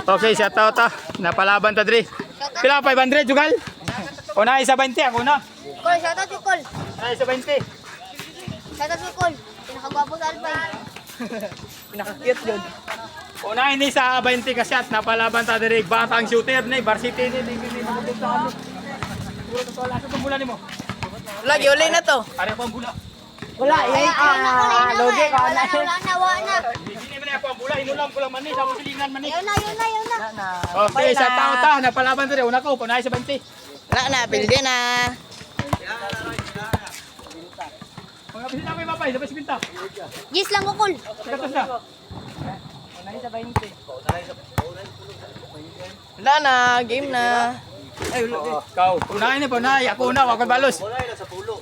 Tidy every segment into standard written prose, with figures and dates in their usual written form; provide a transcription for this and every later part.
Okay, shout out ta. Napalaban ta diri. Pila 500 jugal? Una isa 20 ako na. Col, shout out si Col. Una isa 20. Shout out si Col. Pinakagwapo sa Albay. Pinaka-cute yun. Una ini sa 20 ka shot. Napalaban ta diri. Batang shooter ni varsity ni. Puro to wala sa bulan nimo. Lagi, uli na to. Are pa ang bula. Wala, yan. Logi ka na. Wala na. Hindi man ako ang bula, inulam ko lang man ni sa musilingan man ni. Yun na. Okay, shout out ta. Napalaban diri. Una ko una isa 20. Wala na, pilde na. Mga bisita may mapay, sabay si Binta. Gis lang ko, Col. Katos na. Wala na, game na. Ay, ulo. Ikaw, unahin na po na. Ako una, wag balos.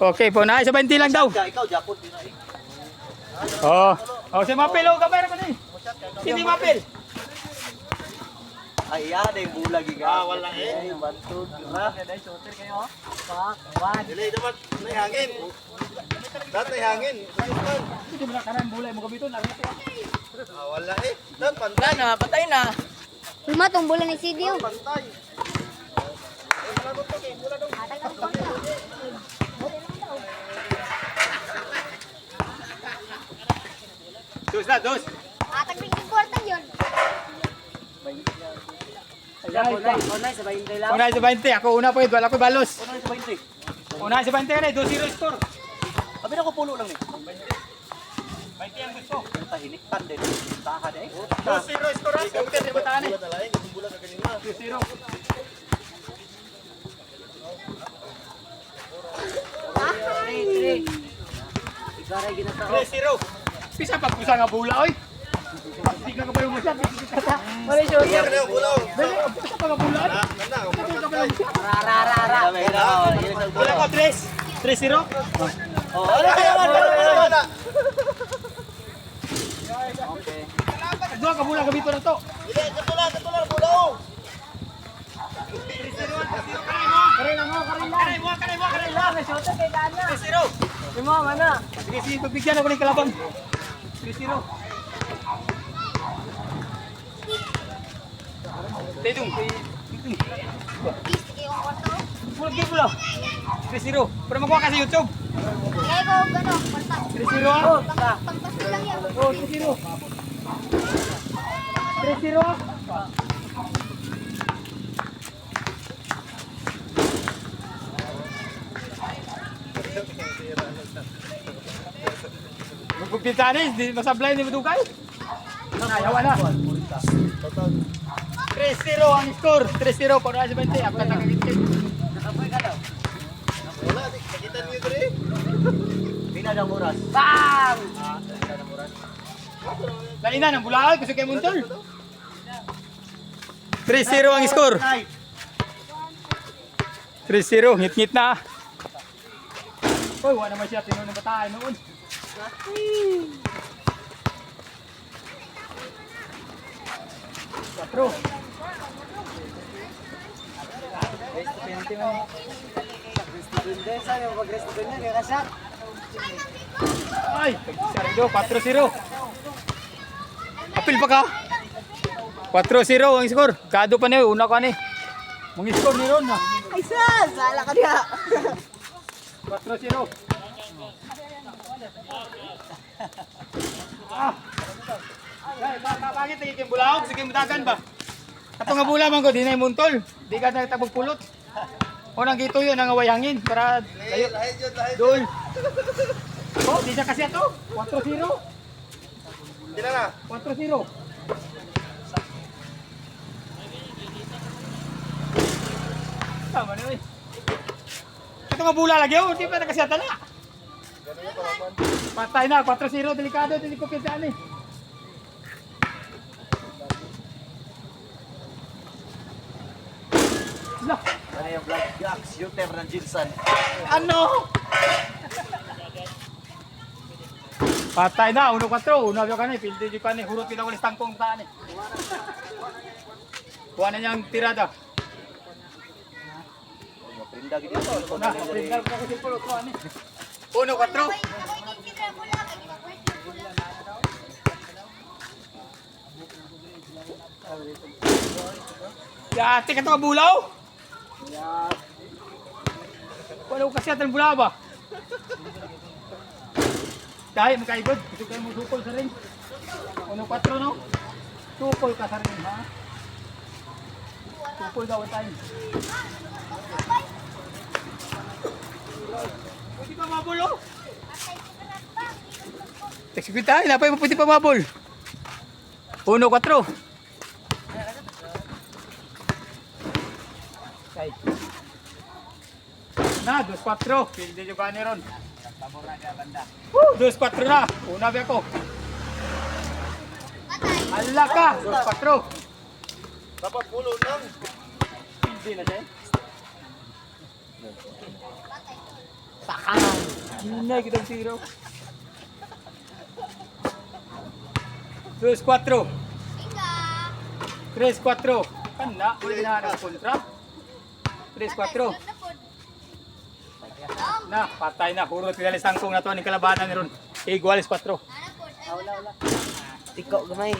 Okay, po na. Isa 20 lang daw. Oh, oh si Mapil, oh, kamera ko ni. Hindi Mapil. Ay, yan yung bulag yung wala eh. Ay, bantog. Dili, dapat may hangin. Dapat may hangin. Hindi mo na kanan bulay mo kabito. Wala eh. Dapat Wala pantay. na, patay na. Luma, tong bulan ni Sidio. Pantay. Dos na, dos. Atag biging kwarta yun. Unay sa 20. Ako una po ito. Wala ko balos. Unay sa 20 ka na. 2-0 score. Sabi na ko pulo lang eh. 20 ang gusto. Tahiniktan din. Tahan eh. 2-0 score. Kapag hindi bataan eh. 2-0. Igaray ginatao. 3-0. Pisa pagpusa nga bula, oy. Hindi ka kapayo mo siya. Wala siya. Iya, kaya pulo. Pisa pa nga bula. Rararara. Wala ko, 3-0. Oh, ano kaya man? Dua ka bula kabito na to. Dili, katulan, pulo. Karay lang. 3-0. Lima, mana? Sige, sige, pagbigyan ako ng kalabang. 3-0. Tidung. Gis, sige yung kwarta. Pulag game lang. 3-0. Pero makuha ka sa YouTube. Kaya ko, gano, kwarta. 3-0 ah. Pangpasto lang yan. Oh, 3-0. 3-0 ah. Magpupinta na di masablay ni Madugay. Ayawa na. 3-0 ang score. 3-0 para sa 20. Ako na kagitid. Wala, nakita niyo ito rin. Pinadang oras. Bang! Laina ng bulaal kasi kay Muntol. 3-0 ang score. 3-0, ngit-ngit na. Uy, wala naman siya tinunong bataan noon. Patro. Ay, sarado, 4-0. Apil pa ka? 4-0 ang score. Kado pa niyo, una ka ni. Mong score ni Ron na. Ay, sas! Sala ka diya. 4-0. Ah. Bakit nagiging bulaog? Sige, mutagan ba? Kato nga bula man ko, di na yung muntol. Di ka nagtabog pulot. O nang gito yun, nang away hangin. Para layo. Dol. Oh, di siya kasi ito. 4-0. Hindi na. 4-0. Tama na eh. Ito nga bula lagi oh, hindi pa nakasyata na. Patay na, 4-0, delikado, hindi ko pintaan eh. Lah, Ay, ang Black Jacks, shooter ng Jinsan. ano? Patay na, 1-4, una ka na, pildi di ka na, hurot kita ulit tangkong taan eh. Kuha na niyang tirada. Maprinda gini ito. Na, tinggal ko kasi pulot ko ani. 1-4. Yate ka to bulaw? Wala ko kasi atin bulaw ba? Dahil magkaibod, ito kayo mo sukol sa rin. 1-4 no? Sukol ka sa rin ha? Sukol daw tayo. Pwede pa mabol oh? Execute tayo, napay mo pwede pa mabol. 1-4. Na, 2-4. Hindi nyo ba ron? 2-4 na. Una ba ako? Ala ka. 2-4. Dapat pulo lang. Hindi na siya. Pakan. Hindi kita 0. 2-4. 3-4. Kana, wala na ng kontra. 3-4. Na, patay na. Puro tigalis tangkong na to. Ang kalabanan ni ron. Igualis 4. Tiko gamay.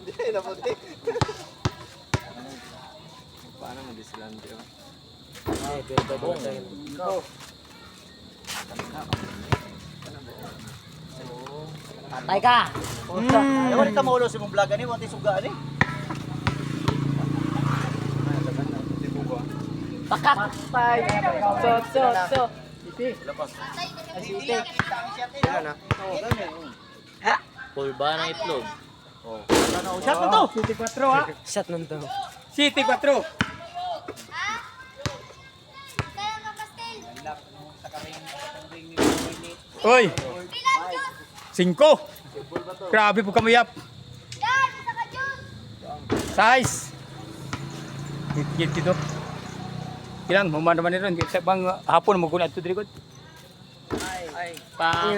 Hindi, naputi. Paano mo disilante yun? Patay ka. Ewan ito maulo si mong vlog ani, wanti suga ani. Pakat. So. Iti. Asite. Pulba ng itlog. Shot na to. City 4 ha. Shot nun to. City 4. Oy. 5. Grabe po kamayap. Size. Git dito. Ilang human naman ron. Sa bang hapon mo gunad to dirigod. Ay,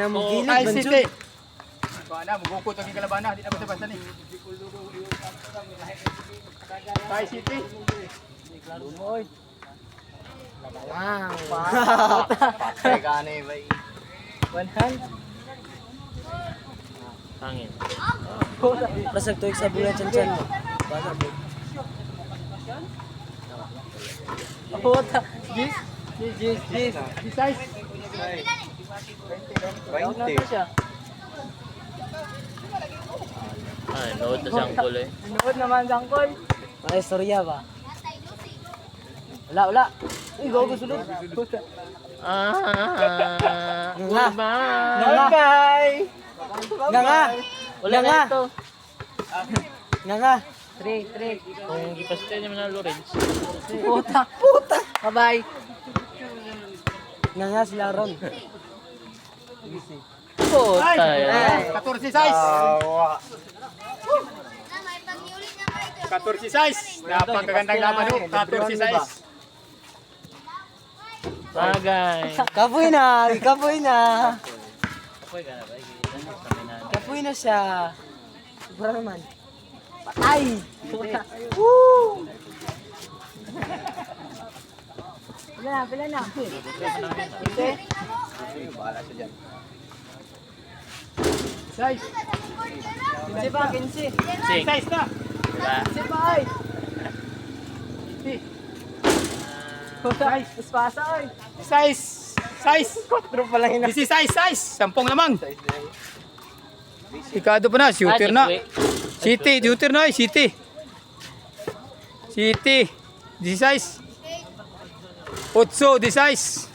na mo gilid. Ay Bansud. City. Bana magukot ang kalabana, di na basta basta ni. Ay City. Lumoy. Wow. Ay gani bay. 100. Hangin. Basag tuig sa bulan chan mo. Basag. Puta. Gis. Di size. 20. siya. Ay, nood na siyang kulay. Nuod naman sangkol. May istorya ba? Wala. Uy, gago sulod. Pulba. Nga. 3. Kung ipasitay naman na Lawrence. Puta. Bye-bye. Nga sila ron. Puta Ay, yan. 14 size. Awa. 14 size. Napakagandang laban ho. 14 size. Bagay. Kapoy na. Apoy ka na ba? Kapoy na siya. Sobra naman. Patay! Woo! Pila na. Bahala siya dyan. Size. Kasi pa, 15. Sing. Size na. Diba? Kasi pa, ay. Size. Espasa, ay. Size. 4 pa lang yun. This is size. 10 naman. Ikado pa na. Shooter na. City. Shooter na. City. This is size. 8. This size.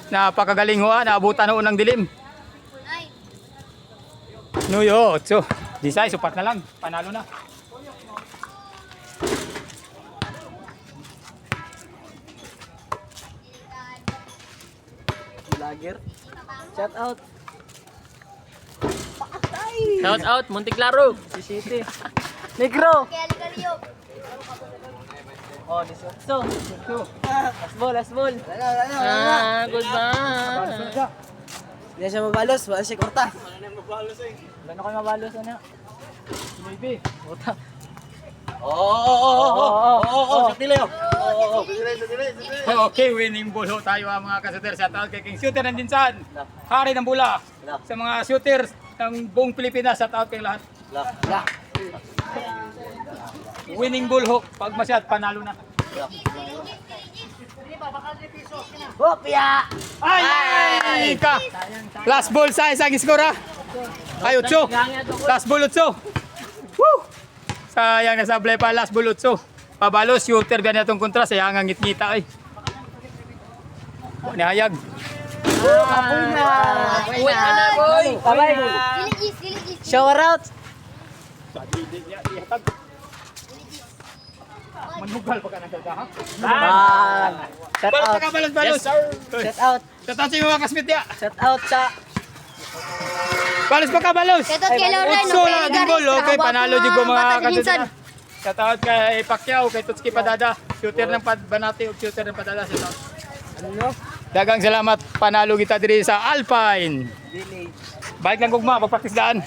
Napakagaling ho ha. Naabutan ho ng dilim. Nuyo. 8. This size. Upat na lang. Panalo na. Vlogger. Shout out. Shout out, Monteklaro. Si City. Negro. Oh, 18. Last ball. Goodbye. Hindi siya mabalos. Wala siya korta. Wala na kayo mabalos na. Maybe. Puta. Sa tila. Okay, winning ball ho tayo mga ka-shooter. Shout out kay King Shooter nandun saan? Hari ng bula. Sa mga shooters ng buong Pilipinas, shout out kay lahat. Wala. winning bull hook. Pag masyad, panalo na. Hopya! Ay! Ka! Last ball sa isang iskora. Ay, 8. Last ball 8. Woo! Sayang nasablay pa last ball 8. Pabalo, shooter biyan itong kontra. Sayang ang ngit-ngita ay. Nihayag. Uwi ka na, boy! Bye-bye! Diligis. Shower out! Manugal pa ka nagdadaha. Shout Balos out! pa ka, balos. Shout out! Shout out sa mga kasmit ya. Shout out sa... Balos pa ka, balos. Shout out kay Lauren. Utso lang ang gol. Okay, panalo din ko mga Hinsan. kasmit. Shout out kay Pacquiao, kay Tutski Padada. Shooter ng Banati o shooter ng Padala. Shout out. Ano? Dagang salamat, panalo kita diri sa Alpine. Balik lang gugma, pagpraktis daan.